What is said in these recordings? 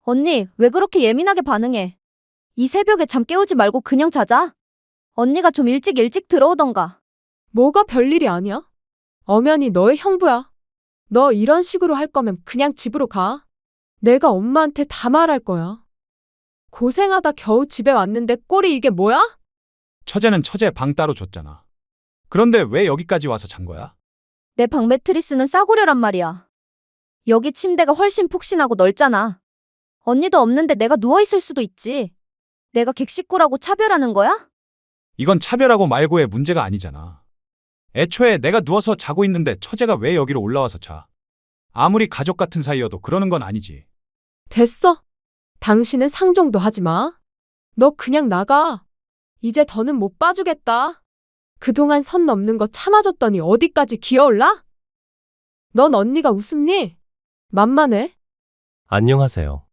언니, 왜 그렇게 예민하게 반응해? 이 새벽에 잠 깨우지 말고 그냥 자자. 언니가 좀 일찍 들어오던가. 뭐가 별일이 아니야? 엄연히 너의 형부야. 너 이런 식으로 할 거면 그냥 집으로 가. 내가 엄마한테 다 말할 거야. 고생하다 겨우 집에 왔는데 꼴이 이게 뭐야? 처제는 처제 방 따로 줬잖아. 그런데 왜 여기까지 와서 잔 거야? 내 방 매트리스는 싸구려란 말이야. 여기 침대가 훨씬 푹신하고 넓잖아. 언니도 없는데 내가 누워있을 수도 있지. 내가 객식구라고 차별하는 거야? 이건 차별하고 말고의 문제가 아니잖아. 애초에 내가 누워서 자고 있는데 처제가 왜 여기로 올라와서 자? 아무리 가족 같은 사이여도 그러는 건 아니지. 됐어. 당신은 상종도 하지 마. 너 그냥 나가. 이제 더는 못 봐주겠다. 그동안 선 넘는 거 참아줬더니 어디까지 기어올라? 넌 언니가 웃음니? 만만해. 안녕하세요.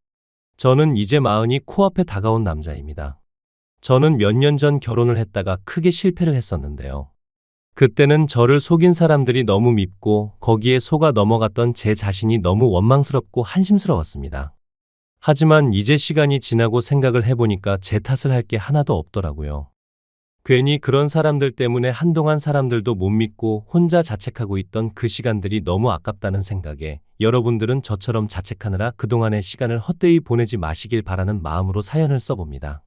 저는 이제 마흔이 코앞에 다가온 남자입니다. 저는 몇 년 전 결혼을 했다가 크게 실패를 했었는데요. 그때는 저를 속인 사람들이 너무 밉고 거기에 속아 넘어갔던 제 자신이 너무 원망스럽고 한심스러웠습니다. 하지만 이제 시간이 지나고 생각을 해보니까 제 탓을 할 게 하나도 없더라고요. 괜히 그런 사람들 때문에 한동안 사람들도 못 믿고 혼자 자책하고 있던 그 시간들이 너무 아깝다는 생각에 여러분들은 저처럼 자책하느라 그동안의 시간을 헛되이 보내지 마시길 바라는 마음으로 사연을 써봅니다.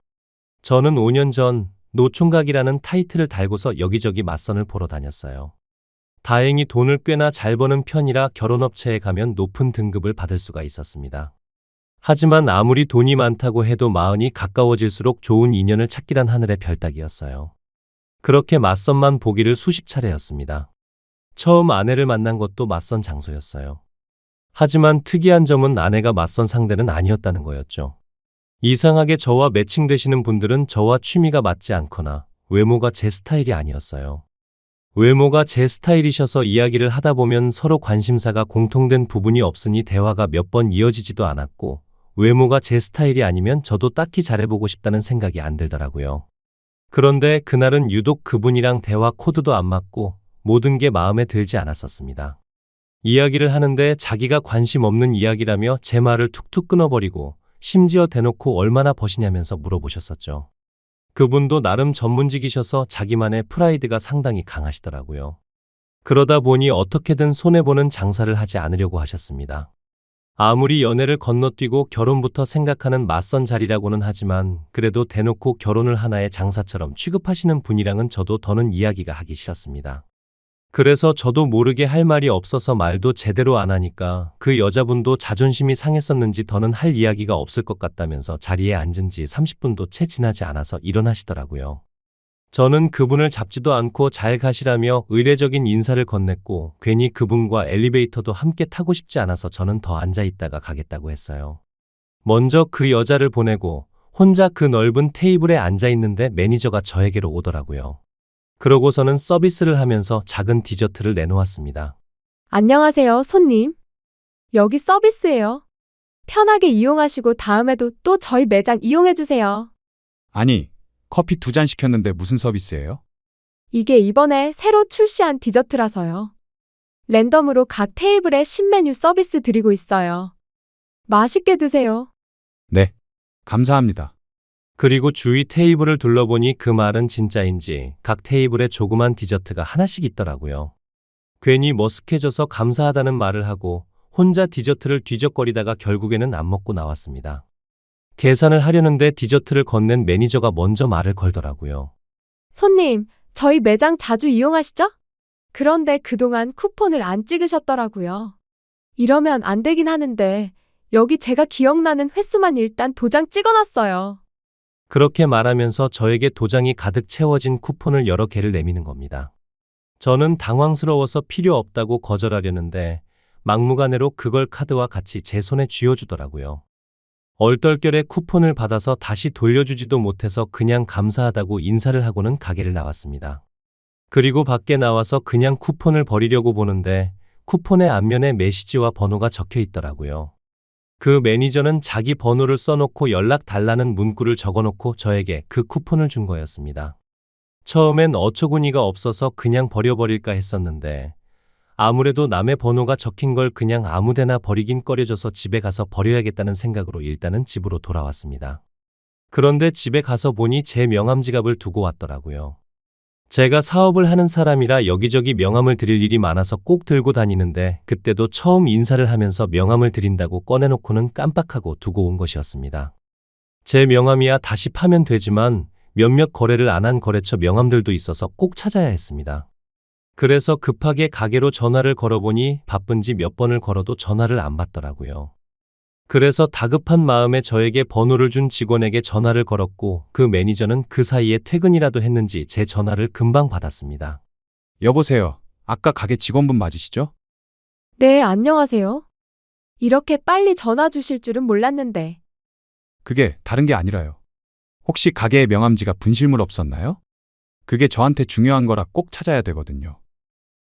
저는 5년 전 노총각이라는 타이틀을 달고서 여기저기 맞선을 보러 다녔어요. 다행히 돈을 꽤나 잘 버는 편이라 결혼업체에 가면 높은 등급을 받을 수가 있었습니다. 하지만 아무리 돈이 많다고 해도 마흔이 가까워질수록 좋은 인연을 찾기란 하늘의 별따기였어요. 그렇게 맞선만 보기를 수십 차례였습니다. 처음 아내를 만난 것도 맞선 장소였어요. 하지만 특이한 점은 아내가 맞선 상대는 아니었다는 거였죠. 이상하게 저와 매칭되시는 분들은 저와 취미가 맞지 않거나 외모가 제 스타일이 아니었어요. 외모가 제 스타일이셔서 이야기를 하다 보면 서로 관심사가 공통된 부분이 없으니 대화가 몇 번 이어지지도 않았고 외모가 제 스타일이 아니면 저도 딱히 잘해보고 싶다는 생각이 안 들더라고요. 그런데 그날은 유독 그분이랑 대화 코드도 안 맞고 모든 게 마음에 들지 않았었습니다. 이야기를 하는데 자기가 관심 없는 이야기라며 제 말을 툭툭 끊어버리고 심지어 대놓고 얼마나 버시냐면서 물어보셨었죠. 그분도 나름 전문직이셔서 자기만의 프라이드가 상당히 강하시더라고요. 그러다 보니 어떻게든 손해보는 장사를 하지 않으려고 하셨습니다. 아무리 연애를 건너뛰고 결혼부터 생각하는 맞선 자리라고는 하지만 그래도 대놓고 결혼을 하나의 장사처럼 취급하시는 분이랑은 저도 더는 이야기가 하기 싫었습니다. 그래서 저도 모르게 할 말이 없어서 말도 제대로 안 하니까 그 여자분도 자존심이 상했었는지 더는 할 이야기가 없을 것 같다면서 자리에 앉은 지 30분도 채 지나지 않아서 일어나시더라고요. 저는 그분을 잡지도 않고 잘 가시라며 의례적인 인사를 건넸고 괜히 그분과 엘리베이터도 함께 타고 싶지 않아서 저는 더 앉아있다가 가겠다고 했어요. 먼저 그 여자를 보내고 혼자 그 넓은 테이블에 앉아있는데 매니저가 저에게로 오더라고요. 그러고서는 서비스를 하면서 작은 디저트를 내놓았습니다. 안녕하세요, 손님. 여기 서비스예요. 편하게 이용하시고 다음에도 또 저희 매장 이용해주세요. 아니, 커피 2잔 시켰는데 무슨 서비스예요? 이게 이번에 새로 출시한 디저트라서요. 랜덤으로 각 테이블에 신메뉴 서비스 드리고 있어요. 맛있게 드세요. 네, 감사합니다. 그리고 주위 테이블을 둘러보니 그 말은 진짜인지 각 테이블에 조그만 디저트가 하나씩 있더라고요. 괜히 머쓱해져서 감사하다는 말을 하고 혼자 디저트를 뒤적거리다가 결국에는 안 먹고 나왔습니다. 계산을 하려는데 디저트를 건넨 매니저가 먼저 말을 걸더라고요. 손님, 저희 매장 자주 이용하시죠? 그런데 그동안 쿠폰을 안 찍으셨더라고요. 이러면 안 되긴 하는데 여기 제가 기억나는 횟수만 일단 도장 찍어놨어요. 그렇게 말하면서 저에게 도장이 가득 채워진 쿠폰을 여러 개를 내미는 겁니다. 저는 당황스러워서 필요 없다고 거절하려는데 막무가내로 그걸 카드와 같이 제 손에 쥐어주더라고요. 얼떨결에 쿠폰을 받아서 다시 돌려주지도 못해서 그냥 감사하다고 인사를 하고는 가게를 나왔습니다. 그리고 밖에 나와서 그냥 쿠폰을 버리려고 보는데 쿠폰의 앞면에 메시지와 번호가 적혀 있더라고요. 그 매니저는 자기 번호를 써놓고 연락 달라는 문구를 적어놓고 저에게 그 쿠폰을 준 거였습니다. 처음엔 어처구니가 없어서 그냥 버려버릴까 했었는데 아무래도 남의 번호가 적힌 걸 그냥 아무데나 버리긴 꺼려져서 집에 가서 버려야겠다는 생각으로 일단은 집으로 돌아왔습니다. 그런데 집에 가서 보니 제 명함 지갑을 두고 왔더라고요. 제가 사업을 하는 사람이라 여기저기 명함을 드릴 일이 많아서 꼭 들고 다니는데 그때도 처음 인사를 하면서 명함을 드린다고 꺼내놓고는 깜빡하고 두고 온 것이었습니다. 제 명함이야 다시 파면 되지만 몇몇 거래를 안 한 거래처 명함들도 있어서 꼭 찾아야 했습니다. 그래서 급하게 가게로 전화를 걸어보니 바쁜지 몇 번을 걸어도 전화를 안 받더라고요. 그래서 다급한 마음에 저에게 번호를 준 직원에게 전화를 걸었고 그 매니저는 그 사이에 퇴근이라도 했는지 제 전화를 금방 받았습니다. 여보세요. 아까 가게 직원분 맞으시죠? 네, 안녕하세요. 이렇게 빨리 전화 주실 줄은 몰랐는데. 그게 다른 게 아니라요. 혹시 가게에 명함지가 분실물 없었나요? 그게 저한테 중요한 거라 꼭 찾아야 되거든요.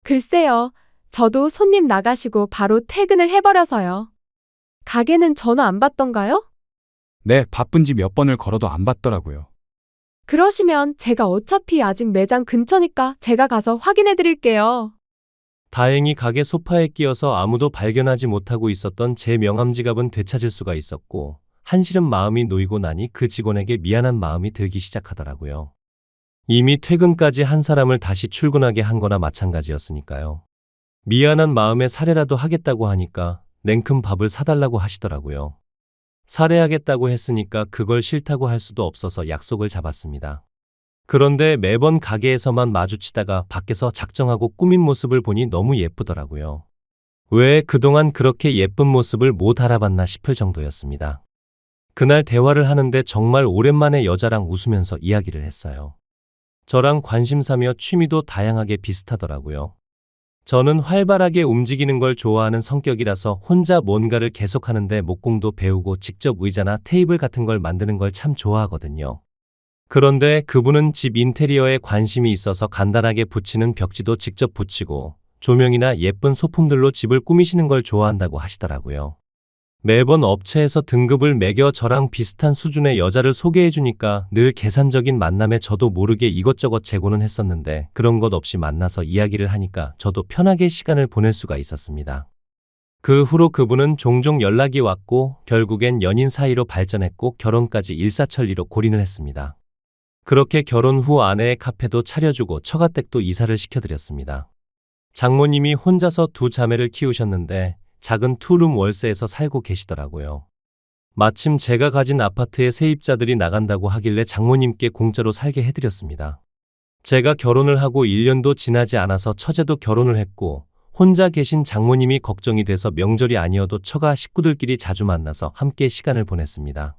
글쎄요. 저도 손님 나가시고 바로 퇴근을 해버려서요. 가게는 전화 안 받던가요? 네, 바쁜지 몇 번을 걸어도 안 받더라고요. 그러시면 제가 어차피 아직 매장 근처니까 제가 가서 확인해 드릴게요. 다행히 가게 소파에 끼어서 아무도 발견하지 못하고 있었던 제 명함 지갑은 되찾을 수가 있었고 한시름 마음이 놓이고 나니 그 직원에게 미안한 마음이 들기 시작하더라고요. 이미 퇴근까지 한 사람을 다시 출근하게 한 거나 마찬가지였으니까요. 미안한 마음에 사례라도 하겠다고 하니까 냉큼 밥을 사달라고 하시더라고요. 살해하겠다고 했으니까 그걸 싫다고 할 수도 없어서 약속을 잡았습니다. 그런데 매번 가게에서만 마주치다가 밖에서 작정하고 꾸민 모습을 보니 너무 예쁘더라고요. 왜 그동안 그렇게 예쁜 모습을 못 알아봤나 싶을 정도였습니다. 그날 대화를 하는데 정말 오랜만에 여자랑 웃으면서 이야기를 했어요. 저랑 관심사며 취미도 다양하게 비슷하더라고요. 저는 활발하게 움직이는 걸 좋아하는 성격이라서 혼자 뭔가를 계속하는데 목공도 배우고 직접 의자나 테이블 같은 걸 만드는 걸 참 좋아하거든요. 그런데 그분은 집 인테리어에 관심이 있어서 간단하게 붙이는 벽지도 직접 붙이고 조명이나 예쁜 소품들로 집을 꾸미시는 걸 좋아한다고 하시더라고요. 매번 업체에서 등급을 매겨 저랑 비슷한 수준의 여자를 소개해 주니까 늘 계산적인 만남에 저도 모르게 이것저것 재고는 했었는데 그런 것 없이 만나서 이야기를 하니까 저도 편하게 시간을 보낼 수가 있었습니다. 그 후로 그분은 종종 연락이 왔고 결국엔 연인 사이로 발전했고 결혼까지 일사천리로 골인을 했습니다. 그렇게 결혼 후 아내의 카페도 차려주고 처가댁도 이사를 시켜드렸습니다. 장모님이 혼자서 두 자매를 키우셨는데 작은 투룸 월세에서 살고 계시더라고요. 마침 제가 가진 아파트에 세입자들이 나간다고 하길래 장모님께 공짜로 살게 해드렸습니다. 제가 결혼을 하고 1년도 지나지 않아서 처제도 결혼을 했고 혼자 계신 장모님이 걱정이 돼서 명절이 아니어도 처가 식구들끼리 자주 만나서 함께 시간을 보냈습니다.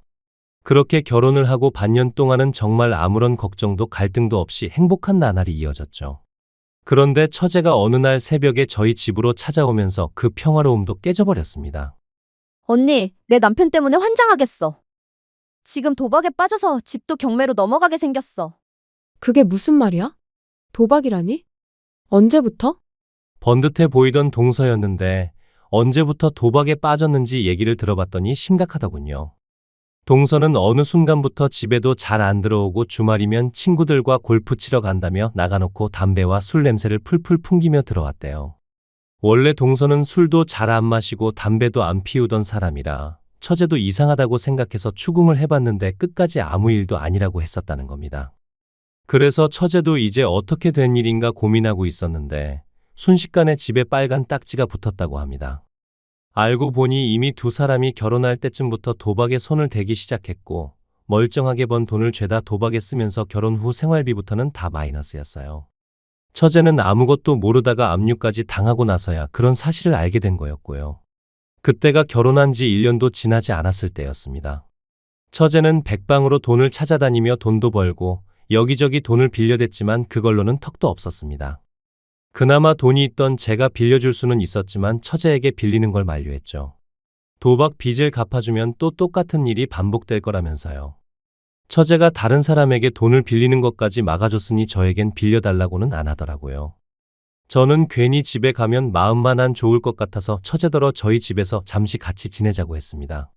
그렇게 결혼을 하고 반년 동안은 정말 아무런 걱정도 갈등도 없이 행복한 나날이 이어졌죠. 그런데 처제가 어느 날 새벽에 저희 집으로 찾아오면서 그 평화로움도 깨져버렸습니다. 언니, 내 남편 때문에 환장하겠어. 지금 도박에 빠져서 집도 경매로 넘어가게 생겼어. 그게 무슨 말이야? 도박이라니? 언제부터? 번듯해 보이던 동서였는데 언제부터 도박에 빠졌는지 얘기를 들어봤더니 심각하더군요. 동서는 어느 순간부터 집에도 잘 안 들어오고 주말이면 친구들과 골프 치러 간다며 나가놓고 담배와 술 냄새를 풀풀 풍기며 들어왔대요. 원래 동서는 술도 잘 안 마시고 담배도 안 피우던 사람이라 처제도 이상하다고 생각해서 추궁을 해봤는데 끝까지 아무 일도 아니라고 했었다는 겁니다. 그래서 처제도 이제 어떻게 된 일인가 고민하고 있었는데 순식간에 집에 빨간 딱지가 붙었다고 합니다. 알고 보니 이미 두 사람이 결혼할 때쯤부터 도박에 손을 대기 시작했고 멀쩡하게 번 돈을 죄다 도박에 쓰면서 결혼 후 생활비부터는 다 마이너스였어요. 처제는 아무것도 모르다가 압류까지 당하고 나서야 그런 사실을 알게 된 거였고요. 그때가 결혼한 지 1년도 지나지 않았을 때였습니다. 처제는 백방으로 돈을 찾아다니며 돈도 벌고 여기저기 돈을 빌려댔지만 그걸로는 턱도 없었습니다. 그나마 돈이 있던 제가 빌려줄 수는 있었지만 처제에게 빌리는 걸 만류했죠. 도박 빚을 갚아주면 또 똑같은 일이 반복될 거라면서요. 처제가 다른 사람에게 돈을 빌리는 것까지 막아줬으니 저에겐 빌려달라고는 안 하더라고요. 저는 괜히 집에 가면 마음만 안 좋을 것 같아서 처제더러 저희 집에서 잠시 같이 지내자고 했습니다.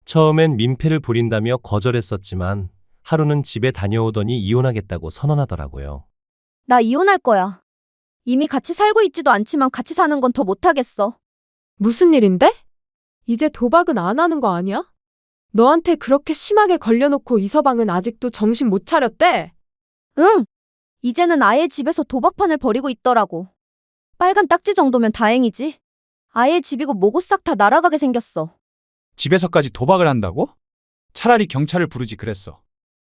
처음엔 민폐를 부린다며 거절했었지만 하루는 집에 다녀오더니 이혼하겠다고 선언하더라고요. 나 이혼할 거야. 이미 같이 살고 있지도 않지만 같이 사는 건 더 못하겠어. 무슨 일인데? 이제 도박은 안 하는 거 아니야? 너한테 그렇게 심하게 걸려놓고 이서방은 아직도 정신 못 차렸대? 응! 이제는 아예 집에서 도박판을 벌이고 있더라고. 빨간 딱지 정도면 다행이지. 아예 집이고 뭐고 싹 다 날아가게 생겼어. 집에서까지 도박을 한다고? 차라리 경찰을 부르지 그랬어.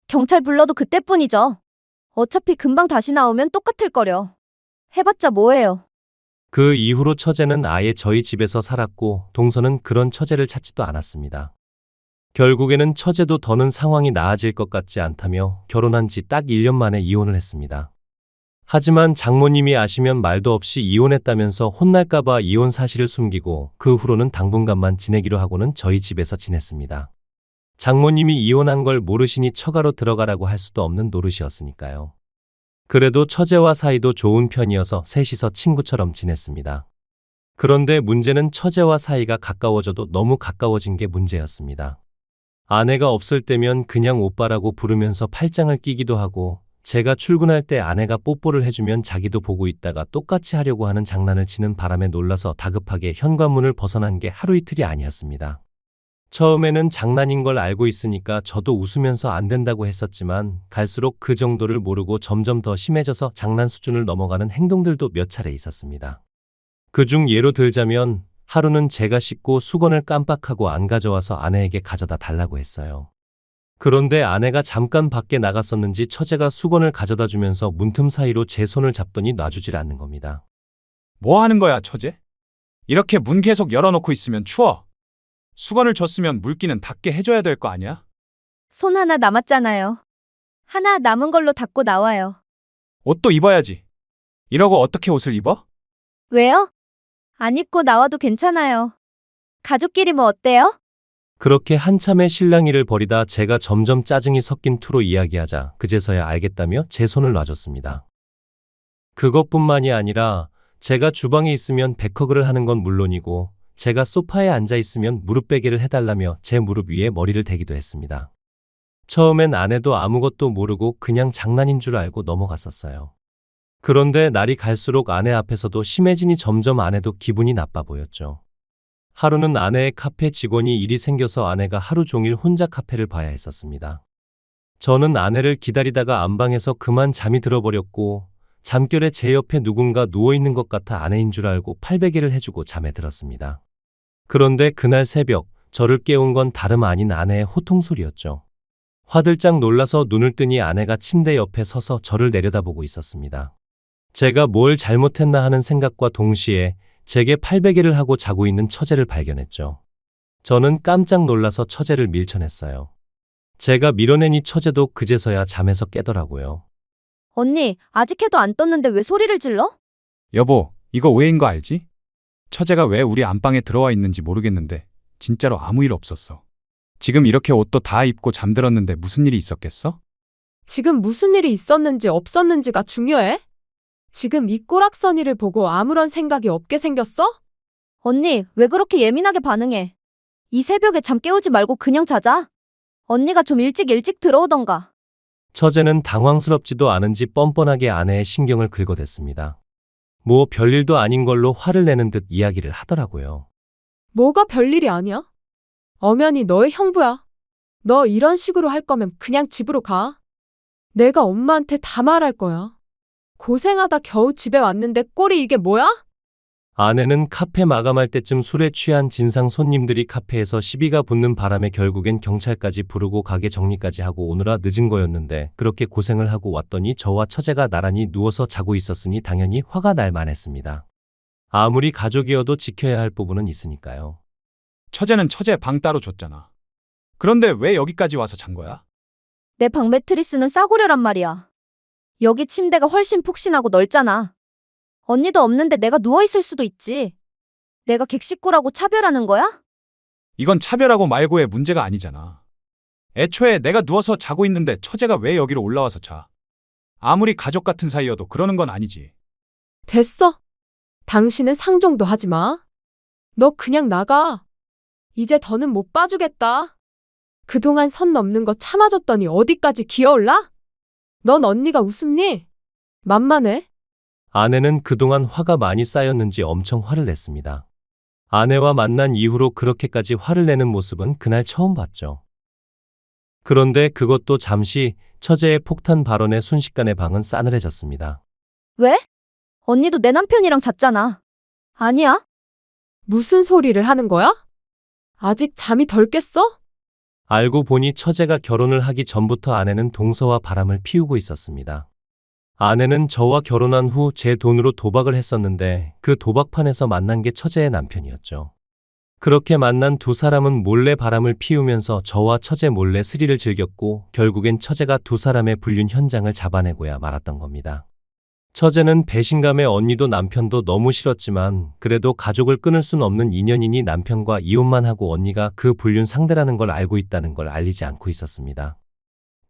경찰 불러도 그때뿐이죠. 어차피 금방 다시 나오면 똑같을 거려. 해봤자 뭐해요. 그 이후로 처제는 아예 저희 집에서 살았고 동서는 그런 처제를 찾지도 않았습니다. 결국에는 처제도 더는 상황이 나아질 것 같지 않다며 결혼한 지 딱 1년 만에 이혼을 했습니다. 하지만 장모님이 아시면 말도 없이 이혼했다면서 혼날까봐 이혼 사실을 숨기고 그 후로는 당분간만 지내기로 하고는 저희 집에서 지냈습니다. 장모님이 이혼한 걸 모르시니 처가로 들어가라고 할 수도 없는 노릇이었으니까요. 그래도 처제와 사이도 좋은 편이어서 셋이서 친구처럼 지냈습니다. 그런데 문제는 처제와 사이가 가까워져도 너무 가까워진 게 문제였습니다. 아내가 없을 때면 그냥 오빠라고 부르면서 팔짱을 끼기도 하고 제가 출근할 때 아내가 뽀뽀를 해주면 자기도 보고 있다가 똑같이 하려고 하는 장난을 치는 바람에 놀라서 다급하게 현관문을 벗어난 게 하루 이틀이 아니었습니다. 처음에는 장난인 걸 알고 있으니까 저도 웃으면서 안 된다고 했었지만 갈수록 그 정도를 모르고 점점 더 심해져서 장난 수준을 넘어가는 행동들도 몇 차례 있었습니다. 그중 예로 들자면 하루는 제가 씻고 수건을 깜빡하고 안 가져와서 아내에게 가져다 달라고 했어요. 그런데 아내가 잠깐 밖에 나갔었는지 처제가 수건을 가져다 주면서 문틈 사이로 제 손을 잡더니 놔주질 않는 겁니다. 뭐 하는 거야, 처제? 이렇게 문 계속 열어놓고 있으면 추워. 수건을 줬으면 물기는 닦게 해줘야 될 거 아니야? 손 하나 남았잖아요. 하나 남은 걸로 닦고 나와요. 옷도 입어야지. 이러고 어떻게 옷을 입어? 왜요? 안 입고 나와도 괜찮아요. 가족끼리 뭐 어때요? 그렇게 한참의 실랑이를 벌이다 제가 점점 짜증이 섞인 투로 이야기하자 그제서야 알겠다며 제 손을 놔줬습니다. 그것뿐만이 아니라 제가 주방에 있으면 백허그를 하는 건 물론이고 제가 소파에 앉아 있으면 무릎 베개를 해달라며 제 무릎 위에 머리를 대기도 했습니다. 처음엔 아내도 아무것도 모르고 그냥 장난인 줄 알고 넘어갔었어요. 그런데 날이 갈수록 아내 앞에서도 심해지니 점점 아내도 기분이 나빠 보였죠. 하루는 아내의 카페 직원이 일이 생겨서 아내가 하루 종일 혼자 카페를 봐야 했었습니다. 저는 아내를 기다리다가 안방에서 그만 잠이 들어버렸고 잠결에 제 옆에 누군가 누워있는 것 같아 아내인 줄 알고 팔베개를 해주고 잠에 들었습니다. 그런데 그날 새벽 저를 깨운 건 다름 아닌 아내의 호통 소리였죠. 화들짝 놀라서 눈을 뜨니 아내가 침대 옆에 서서 저를 내려다보고 있었습니다. 제가 뭘 잘못했나 하는 생각과 동시에 제게 팔베개를 하고 자고 있는 처제를 발견했죠. 저는 깜짝 놀라서 처제를 밀쳐냈어요. 제가 밀어내니 처제도 그제서야 잠에서 깨더라고요. 언니, 아직 해도 안 떴는데 왜 소리를 질러? 여보, 이거 오해인 거 알지? 처제가 왜 우리 안방에 들어와 있는지 모르겠는데 진짜로 아무 일 없었어. 지금 이렇게 옷도 다 입고 잠들었는데 무슨 일이 있었겠어? 지금 무슨 일이 있었는지 없었는지가 중요해? 지금 이 꼬락서니를 보고 아무런 생각이 없게 생겼어? 언니, 왜 그렇게 예민하게 반응해? 이 새벽에 잠 깨우지 말고 그냥 자자. 언니가 좀 일찍 들어오던가. 처제는 당황스럽지도 않은지 뻔뻔하게 아내의 신경을 긁어댔습니다. 뭐 별일도 아닌 걸로 화를 내는 듯 이야기를 하더라고요. 뭐가 별일이 아니야? 엄연히 너의 형부야. 너 이런 식으로 할 거면 그냥 집으로 가. 내가 엄마한테 다 말할 거야. 고생하다 겨우 집에 왔는데 꼴이 이게 뭐야? 아내는 카페 마감할 때쯤 술에 취한 진상 손님들이 카페에서 시비가 붙는 바람에 결국엔 경찰까지 부르고 가게 정리까지 하고 오느라 늦은 거였는데 그렇게 고생을 하고 왔더니 저와 처제가 나란히 누워서 자고 있었으니 당연히 화가 날 만했습니다. 아무리 가족이어도 지켜야 할 부분은 있으니까요. 처제는 처제 방 따로 줬잖아. 그런데 왜 여기까지 와서 잔 거야? 내 방 매트리스는 싸구려란 말이야. 여기 침대가 훨씬 푹신하고 넓잖아. 언니도 없는데 내가 누워있을 수도 있지. 내가 객식구라고 차별하는 거야? 이건 차별하고 말고의 문제가 아니잖아. 애초에 내가 누워서 자고 있는데 처제가 왜 여기로 올라와서 자. 아무리 가족 같은 사이여도 그러는 건 아니지. 됐어. 당신은 상종도 하지 마. 너 그냥 나가. 이제 더는 못 봐주겠다. 그동안 선 넘는 거 참아줬더니 어디까지 기어올라? 넌 언니가 웃음니? 만만해. 아내는 그동안 화가 많이 쌓였는지 엄청 화를 냈습니다. 아내와 만난 이후로 그렇게까지 화를 내는 모습은 그날 처음 봤죠. 그런데 그것도 잠시 처제의 폭탄 발언에 순식간에 방은 싸늘해졌습니다. 왜? 언니도 내 남편이랑 잤잖아. 아니야? 무슨 소리를 하는 거야? 아직 잠이 덜 깼어? 알고 보니 처제가 결혼을 하기 전부터 아내는 동서와 바람을 피우고 있었습니다. 아내는 저와 결혼한 후 제 돈으로 도박을 했었는데 그 도박판에서 만난 게 처제의 남편이었죠. 그렇게 만난 두 사람은 몰래 바람을 피우면서 저와 처제 몰래 스릴을 즐겼고 결국엔 처제가 두 사람의 불륜 현장을 잡아내고야 말았던 겁니다. 처제는 배신감에 언니도 남편도 너무 싫었지만 그래도 가족을 끊을 순 없는 인연이니 남편과 이혼만 하고 언니가 그 불륜 상대라는 걸 알고 있다는 걸 알리지 않고 있었습니다.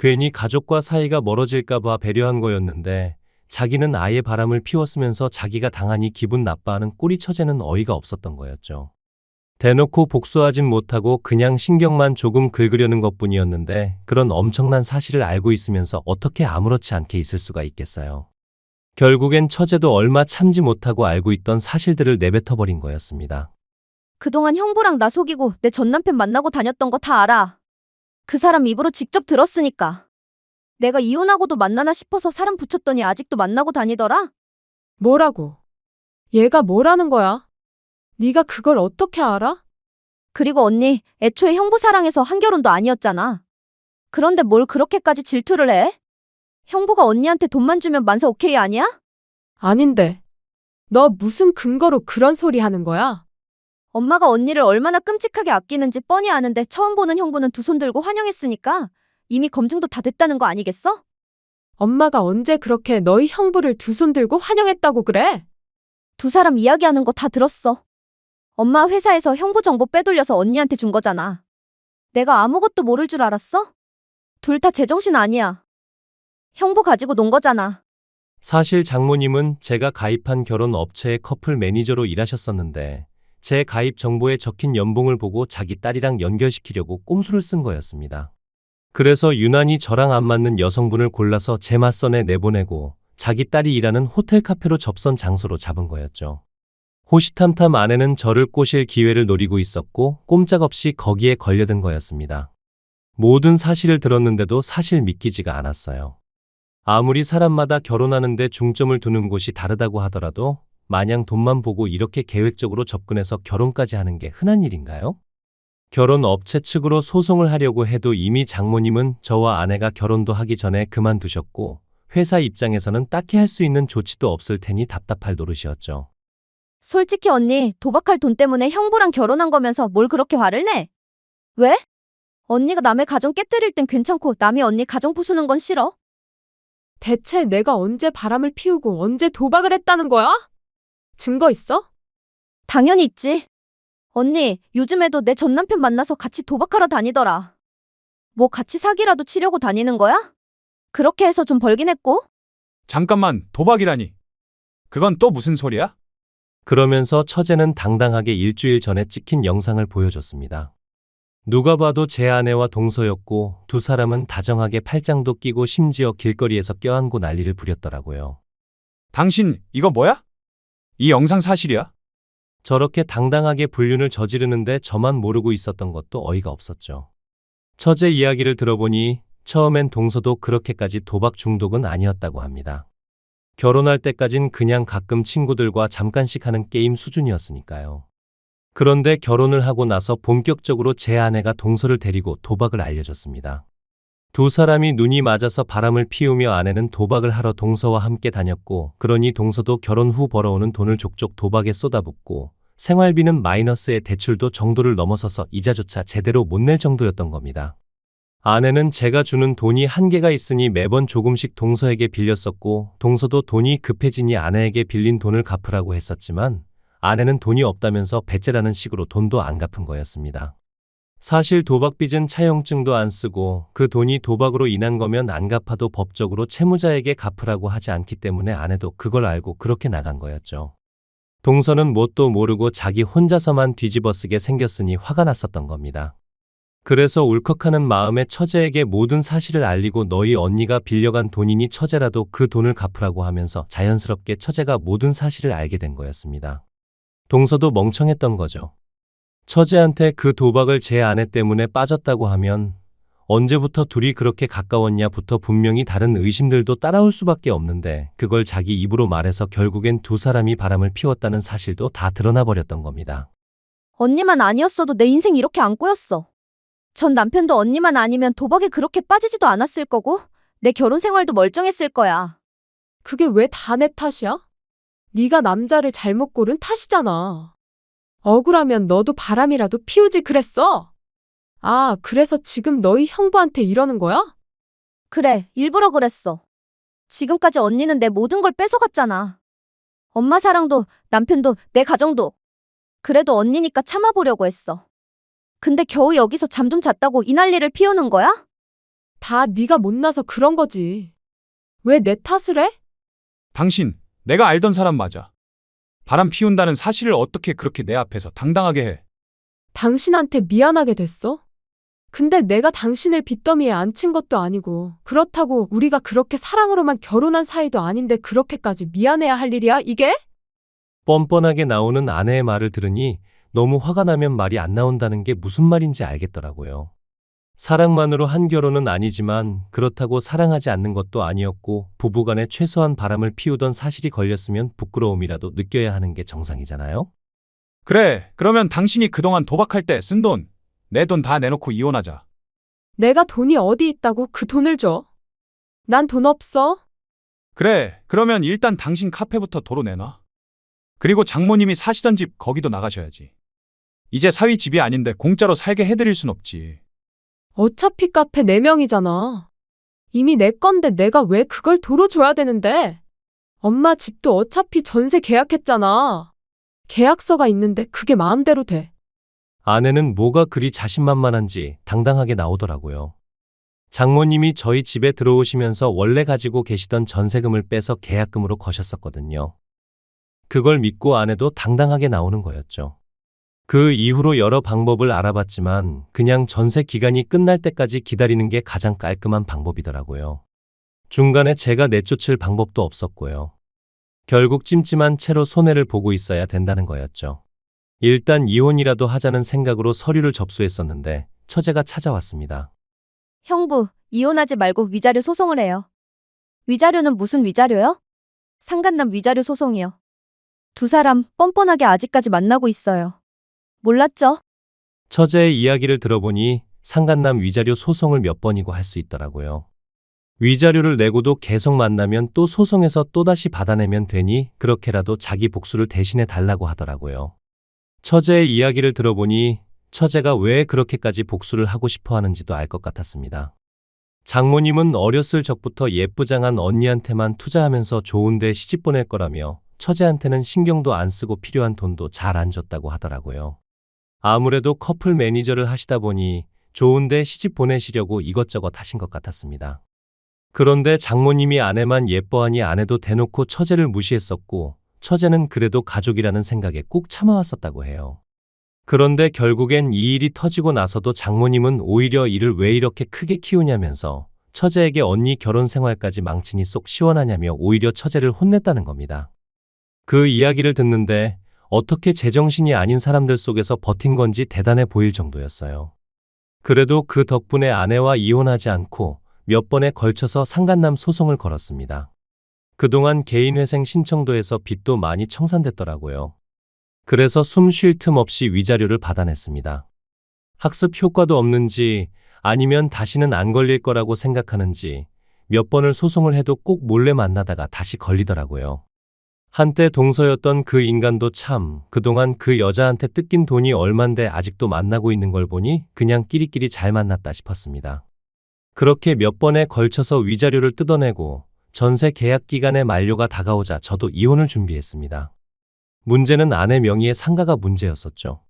괜히 가족과 사이가 멀어질까봐 배려한 거였는데 자기는 아예 바람을 피웠으면서 자기가 당하니 기분 나빠하는 꼴이 처제는 어이가 없었던 거였죠. 대놓고 복수하진 못하고 그냥 신경만 조금 긁으려는 것뿐이었는데 그런 엄청난 사실을 알고 있으면서 어떻게 아무렇지 않게 있을 수가 있겠어요. 결국엔 처제도 얼마 참지 못하고 알고 있던 사실들을 내뱉어버린 거였습니다. 그동안 형부랑 나 속이고 내 전 남편 만나고 다녔던 거 다 알아. 그 사람 입으로 직접 들었으니까. 내가 이혼하고도 만나나 싶어서 사람 붙였더니 아직도 만나고 다니더라? 뭐라고? 얘가 뭐라는 거야? 네가 그걸 어떻게 알아? 그리고 언니, 애초에 형부 사랑해서 한결혼도 아니었잖아. 그런데 뭘 그렇게까지 질투를 해? 형부가 언니한테 돈만 주면 만사 오케이 아니야? 아닌데. 너 무슨 근거로 그런 소리 하는 거야? 엄마가 언니를 얼마나 끔찍하게 아끼는지 뻔히 아는데 처음 보는 형부는 두 손 들고 환영했으니까 이미 검증도 다 됐다는 거 아니겠어? 엄마가 언제 그렇게 너희 형부를 두 손 들고 환영했다고 그래? 두 사람 이야기하는 거 다 들었어. 엄마 회사에서 형부 정보 빼돌려서 언니한테 준 거잖아. 내가 아무것도 모를 줄 알았어? 둘 다 제정신 아니야. 형부 가지고 논 거잖아. 사실 장모님은 제가 가입한 결혼 업체의 커플 매니저로 일하셨었는데 제 가입 정보에 적힌 연봉을 보고 자기 딸이랑 연결시키려고 꼼수를 쓴 거였습니다. 그래서 유난히 저랑 안 맞는 여성분을 골라서 제 맞선에 내보내고 자기 딸이 일하는 호텔 카페로 접선 장소로 잡은 거였죠. 호시탐탐 아내는 저를 꼬실 기회를 노리고 있었고 꼼짝없이 거기에 걸려든 거였습니다. 모든 사실을 들었는데도 사실 믿기지가 않았어요. 아무리 사람마다 결혼하는데 중점을 두는 곳이 다르다고 하더라도 마냥 돈만 보고 이렇게 계획적으로 접근해서 결혼까지 하는 게 흔한 일인가요? 결혼 업체 측으로 소송을 하려고 해도 이미 장모님은 저와 아내가 결혼도 하기 전에 그만두셨고 회사 입장에서는 딱히 할 수 있는 조치도 없을 테니 답답할 노릇이었죠. 솔직히 언니, 도박할 돈 때문에 형부랑 결혼한 거면서 뭘 그렇게 화를 내? 왜? 언니가 남의 가정 깨뜨릴 땐 괜찮고 남이 언니 가정 부수는 건 싫어? 대체 내가 언제 바람을 피우고 언제 도박을 했다는 거야? 증거 있어? 당연히 있지. 언니, 요즘에도 내 전 남편 만나서 같이 도박하러 다니더라. 뭐 같이 사기라도 치려고 다니는 거야? 그렇게 해서 좀 벌긴 했고? 잠깐만, 도박이라니. 그건 또 무슨 소리야? 그러면서 처제는 당당하게 일주일 전에 찍힌 영상을 보여줬습니다. 누가 봐도 제 아내와 동서였고 두 사람은 다정하게 팔짱도 끼고 심지어 길거리에서 껴안고 난리를 부렸더라고요. 당신, 이거 뭐야? 이 영상 사실이야? 저렇게 당당하게 불륜을 저지르는데 저만 모르고 있었던 것도 어이가 없었죠. 처제 이야기를 들어보니 처음엔 동서도 그렇게까지 도박 중독은 아니었다고 합니다. 결혼할 때까진 그냥 가끔 친구들과 잠깐씩 하는 게임 수준이었으니까요. 그런데 결혼을 하고 나서 본격적으로 제 아내가 동서를 데리고 도박을 알려줬습니다. 두 사람이 눈이 맞아서 바람을 피우며 아내는 도박을 하러 동서와 함께 다녔고 그러니 동서도 결혼 후 벌어오는 돈을 족족 도박에 쏟아붓고 생활비는 마이너스에 대출도 정도를 넘어서서 이자조차 제대로 못 낼 정도였던 겁니다. 아내는 제가 주는 돈이 한계가 있으니 매번 조금씩 동서에게 빌렸었고 동서도 돈이 급해지니 아내에게 빌린 돈을 갚으라고 했었지만 아내는 돈이 없다면서 배째라는 식으로 돈도 안 갚은 거였습니다. 사실 도박빚은 차용증도 안 쓰고 그 돈이 도박으로 인한 거면 안 갚아도 법적으로 채무자에게 갚으라고 하지 않기 때문에 아내도 그걸 알고 그렇게 나간 거였죠. 동서는 뭣도 모르고 자기 혼자서만 뒤집어쓰게 생겼으니 화가 났었던 겁니다. 그래서 울컥하는 마음에 처제에게 모든 사실을 알리고 너희 언니가 빌려간 돈이니 처제라도 그 돈을 갚으라고 하면서 자연스럽게 처제가 모든 사실을 알게 된 거였습니다. 동서도 멍청했던 거죠. 처제한테 그 도박을 제 아내 때문에 빠졌다고 하면 언제부터 둘이 그렇게 가까웠냐부터 분명히 다른 의심들도 따라올 수밖에 없는데 그걸 자기 입으로 말해서 결국엔 두 사람이 바람을 피웠다는 사실도 다 드러나 버렸던 겁니다. 언니만 아니었어도 내 인생 이렇게 안 꼬였어. 전 남편도 언니만 아니면 도박에 그렇게 빠지지도 않았을 거고 내 결혼 생활도 멀쩡했을 거야. 그게 왜 다 내 탓이야? 네가 남자를 잘못 고른 탓이잖아. 억울하면 너도 바람이라도 피우지 그랬어. 아, 그래서 지금 너희 형부한테 이러는 거야? 그래, 일부러 그랬어. 지금까지 언니는 내 모든 걸 뺏어갔잖아. 엄마 사랑도, 남편도, 내 가정도. 그래도 언니니까 참아보려고 했어. 근데 겨우 여기서 잠 좀 잤다고 이 난리를 피우는 거야? 다 네가 못나서 그런 거지. 왜 내 탓을 해? 당신, 내가 알던 사람 맞아. 바람 피운다는 사실을 어떻게 그렇게 내 앞에서 당당하게 해? 당신한테 미안하게 됐어? 근데 내가 당신을 빚더미에 앉힌 것도 아니고 그렇다고 우리가 그렇게 사랑으로만 결혼한 사이도 아닌데 그렇게까지 미안해야 할 일이야, 이게? 뻔뻔하게 나오는 아내의 말을 들으니 너무 화가 나면 말이 안 나온다는 게 무슨 말인지 알겠더라고요. 사랑만으로 한 결혼은 아니지만 그렇다고 사랑하지 않는 것도 아니었고 부부간에 최소한 바람을 피우던 사실이 걸렸으면 부끄러움이라도 느껴야 하는 게 정상이잖아요. 그래, 그러면 당신이 그동안 도박할 때 쓴 돈, 내 돈 다 내놓고 이혼하자. 내가 돈이 어디 있다고 그 돈을 줘? 난 돈 없어. 그래, 그러면 일단 당신 카페부터 도로 내놔. 그리고 장모님이 사시던 집 거기도 나가셔야지. 이제 사위 집이 아닌데 공짜로 살게 해드릴 순 없지. 어차피 카페 4명이잖아. 이미 내 건데 내가 왜 그걸 도로 줘야 되는데? 엄마 집도 어차피 전세 계약했잖아. 계약서가 있는데 그게 마음대로 돼. 아내는 뭐가 그리 자신만만한지 당당하게 나오더라고요. 장모님이 저희 집에 들어오시면서 원래 가지고 계시던 전세금을 빼서 계약금으로 거셨었거든요. 그걸 믿고 아내도 당당하게 나오는 거였죠. 그 이후로 여러 방법을 알아봤지만 그냥 전세 기간이 끝날 때까지 기다리는 게 가장 깔끔한 방법이더라고요. 중간에 제가 내쫓을 방법도 없었고요. 결국 찜찜한 채로 손해를 보고 있어야 된다는 거였죠. 일단 이혼이라도 하자는 생각으로 서류를 접수했었는데 처제가 찾아왔습니다. 형부, 이혼하지 말고 위자료 소송을 해요. 위자료는 무슨 위자료요? 상간남 위자료 소송이요. 두 사람 뻔뻔하게 아직까지 만나고 있어요. 몰랐죠? 처제의 이야기를 들어보니 상간남 위자료 소송을 몇 번이고 할 수 있더라고요. 위자료를 내고도 계속 만나면 또 소송해서 또다시 받아내면 되니 그렇게라도 자기 복수를 대신해 달라고 하더라고요. 처제의 이야기를 들어보니 처제가 왜 그렇게까지 복수를 하고 싶어 하는지도 알 것 같았습니다. 장모님은 어렸을 적부터 예쁘장한 언니한테만 투자하면서 좋은데 시집 보낼 거라며 처제한테는 신경도 안 쓰고 필요한 돈도 잘 안 줬다고 하더라고요. 아무래도 커플 매니저를 하시다 보니 좋은데 시집 보내시려고 이것저것 하신 것 같았습니다. 그런데 장모님이 아내만 예뻐하니 아내도 대놓고 처제를 무시했었고 처제는 그래도 가족이라는 생각에 꾹 참아왔었다고 해요. 그런데 결국엔 이 일이 터지고 나서도 장모님은 오히려 일을 왜 이렇게 크게 키우냐면서 처제에게 언니 결혼 생활까지 망치니 속 시원하냐며 오히려 처제를 혼냈다는 겁니다. 그 이야기를 듣는데 어떻게 제정신이 아닌 사람들 속에서 버틴 건지 대단해 보일 정도였어요. 그래도 그 덕분에 아내와 이혼하지 않고 몇 번에 걸쳐서 상간남 소송을 걸었습니다. 그동안 개인회생 신청도에서 빚도 많이 청산됐더라고요. 그래서 숨 쉴 틈 없이 위자료를 받아냈습니다. 학습 효과도 없는지 아니면 다시는 안 걸릴 거라고 생각하는지 몇 번을 소송을 해도 꼭 몰래 만나다가 다시 걸리더라고요. 한때 동서였던 그 인간도 참 그동안 그 여자한테 뜯긴 돈이 얼만데 아직도 만나고 있는 걸 보니 그냥 끼리끼리 잘 만났다 싶었습니다. 그렇게 몇 번에 걸쳐서 위자료를 뜯어내고 전세 계약 기간의 만료가 다가오자 저도 이혼을 준비했습니다. 문제는 아내 명의의 상가가 문제였었죠.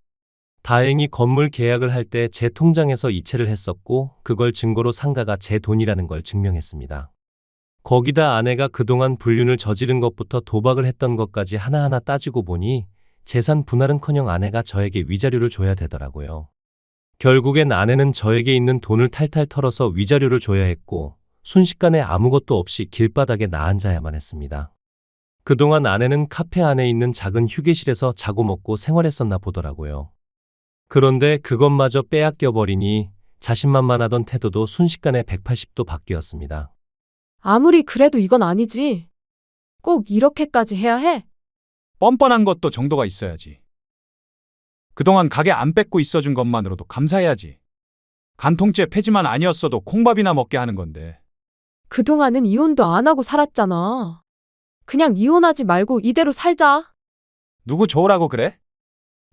다행히 건물 계약을 할 때 제 통장에서 이체를 했었고 그걸 증거로 상가가 제 돈이라는 걸 증명했습니다. 거기다 아내가 그동안 불륜을 저지른 것부터 도박을 했던 것까지 하나하나 따지고 보니 재산 분할은커녕 아내가 저에게 위자료를 줘야 되더라고요. 결국엔 아내는 저에게 있는 돈을 탈탈 털어서 위자료를 줘야 했고 순식간에 아무것도 없이 길바닥에 나앉아야만 했습니다. 그동안 아내는 카페 안에 있는 작은 휴게실에서 자고 먹고 생활했었나 보더라고요. 그런데 그것마저 빼앗겨 버리니 자신만만하던 태도도 순식간에 180도 바뀌었습니다. 아무리 그래도 이건 아니지. 꼭 이렇게까지 해야 해? 뻔뻔한 것도 정도가 있어야지. 그동안 가게 안 뺏고 있어준 것만으로도 감사해야지. 간통죄 폐지만 아니었어도 콩밥이나 먹게 하는 건데. 그동안은 이혼도 안 하고 살았잖아. 그냥 이혼하지 말고 이대로 살자. 누구 좋으라고 그래?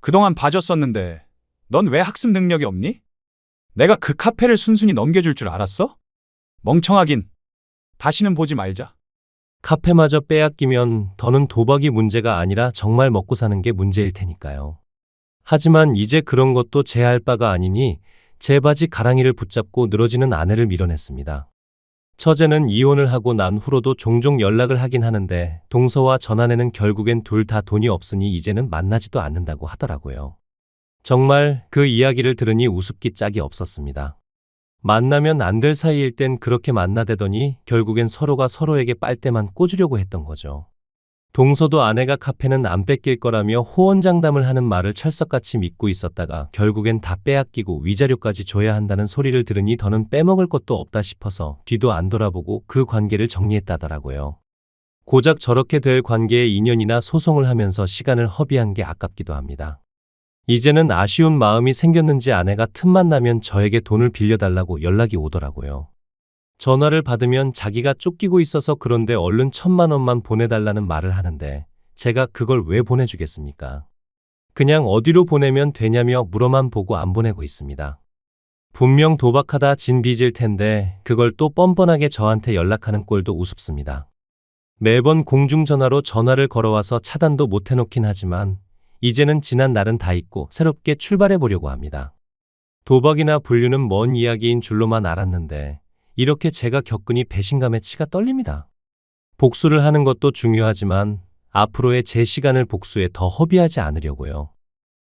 그동안 봐줬었는데 넌 왜 학습 능력이 없니? 내가 그 카페를 순순히 넘겨줄 줄 알았어? 멍청하긴. 다시는 보지 말자. 카페마저 빼앗기면 더는 도박이 문제가 아니라 정말 먹고 사는 게 문제일 테니까요. 하지만 이제 그런 것도 제 할 바가 아니니 제 바지 가랑이를 붙잡고 늘어지는 아내를 밀어냈습니다. 처제는 이혼을 하고 난 후로도 종종 연락을 하긴 하는데 동서와 전아내는 결국엔 둘 다 돈이 없으니 이제는 만나지도 않는다고 하더라고요. 정말 그 이야기를 들으니 우습기 짝이 없었습니다. 만나면 안 될 사이일 땐 그렇게 만나대더니 결국엔 서로가 서로에게 빨대만 꽂으려고 했던 거죠. 동서도 아내가 카페는 안 뺏길 거라며 호언장담을 하는 말을 철석같이 믿고 있었다가 결국엔 다 빼앗기고 위자료까지 줘야 한다는 소리를 들으니 더는 빼먹을 것도 없다 싶어서 뒤도 안 돌아보고 그 관계를 정리했다더라고요. 고작 저렇게 될 관계에 인연이나 소송을 하면서 시간을 허비한 게 아깝기도 합니다. 이제는 아쉬운 마음이 생겼는지 아내가 틈만 나면 저에게 돈을 빌려달라고 연락이 오더라고요. 전화를 받으면 자기가 쫓기고 있어서 그런데 얼른 1,000만 원만 보내달라는 말을 하는데 제가 그걸 왜 보내주겠습니까? 그냥 어디로 보내면 되냐며 물어만 보고 안 보내고 있습니다. 분명 도박하다 진 빚일 텐데 그걸 또 뻔뻔하게 저한테 연락하는 꼴도 우습습니다. 매번 공중전화로 전화를 걸어와서 차단도 못 해놓긴 하지만 이제는 지난 날은 다 잊고 새롭게 출발해 보려고 합니다. 도박이나 불륜은 먼 이야기인 줄로만 알았는데 이렇게 제가 겪으니 배신감에 치가 떨립니다. 복수를 하는 것도 중요하지만 앞으로의 제 시간을 복수에 더 허비하지 않으려고요.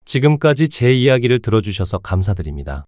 지금까지 제 이야기를 들어주셔서 감사드립니다.